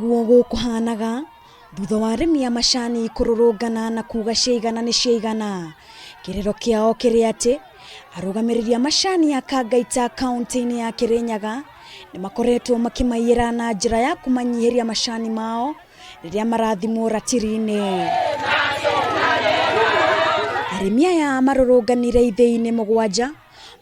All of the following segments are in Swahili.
Niguo gukuhanaga thutha wa arimi a macani kururungana na kuga ciigana ni ciigana. Kirero kiao kiri ati arugamiriria macani ya Kangaita kaunti-ini ya Kirinyaga ni makoretwo makimaiyira na njira ya kumanyihiria macani mao riria marathimwo ratiri-ini. Arimi aya marurunganire ithei-ini mugwanja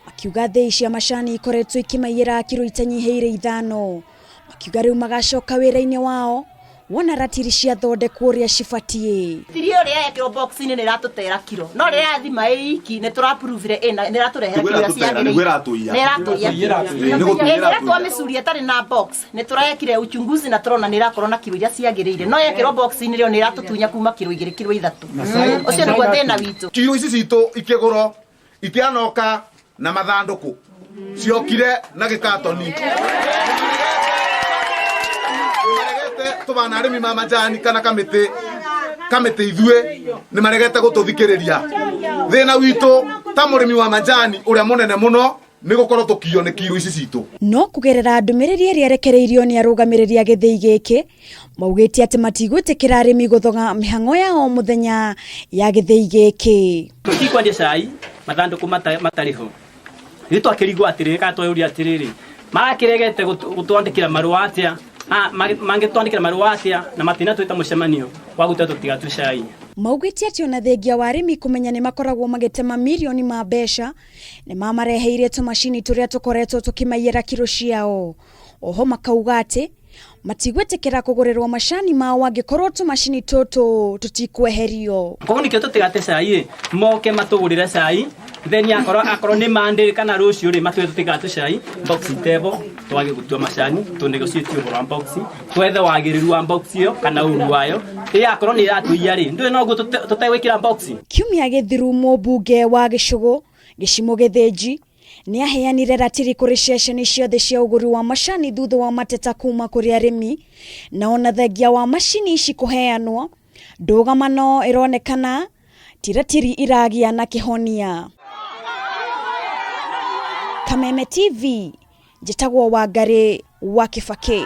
makiuga thei cia macani ikoretwo ikimaiyira kiro itanyihiire 5. Makiuga riu magacoka wira-ini wao wona ratiri cia thondekwo ria cibatie. Tirio ria ekiro box ni ratutera kiro no ria thima iki ni turaprove ina ni raturehera kiro cia ciagire ni ratuia twamisuria tari na box ni turekire uchunguzi na turona ni rakorwo na kiro ria ciagirire no ekiro box ni rio ni ratutunya kuma kiro 2 kiro 3 ucio ni gwathina witu kiro ici citu ikigoro itianoka na mathanduku ciokire na gikatoni tubana arimi ma majani kana kamite ithue ni maregete gututhikiriria thina witu ta murimi wa majani uria munene muno ni gukorwo tukio ni kiro ici citu no kugerera ndumiriri iria rekereirio ni arugamiriria githei giki maugite ati matigwitikira arimi guthoga mihango yao muthenya ya githei giki tukikwandia cai mathanduku matariho ni twakirigwo atiriri ka twayuria atiriri marakiregete gutwandikira marua atia mangitwandikira marua atia na matina twita mucemanio wa gutatu tigatu cai. Maugite ati ona thengia wa arimi kumenya ni makoragwo magitema milioni ma mbeca ni mamareheire tumacini turia tukoretwo tukimaiyira kiro ciao. Oho makauga ati matigwetekera kugurirwo macani mao angikorwo tumacini tutu tutikweherio. Koguo nikio tutigate cai moke matugurire cai then akorwo ni mande kana rucio ri matwe tutigate cai box tebo twage gutua macani tunegotiate ubora box twethe wagiriru wa box iyo kana uru wayo akorwo ni ratuia ri ndwe no tutewikira box. Kiumia githiru mbunge wa Gicugu Gicimo Githinji ni aheanire ratiri kuri ceceni ciothe cia uguri wa macani thutha wa mateta kuma kuri arimi na ona thengia wa macini ici kuheanwo ndugamano ironekana tiratiri iragia na kihonia. Kameme TV njitagwo Wangari wa Kibaki.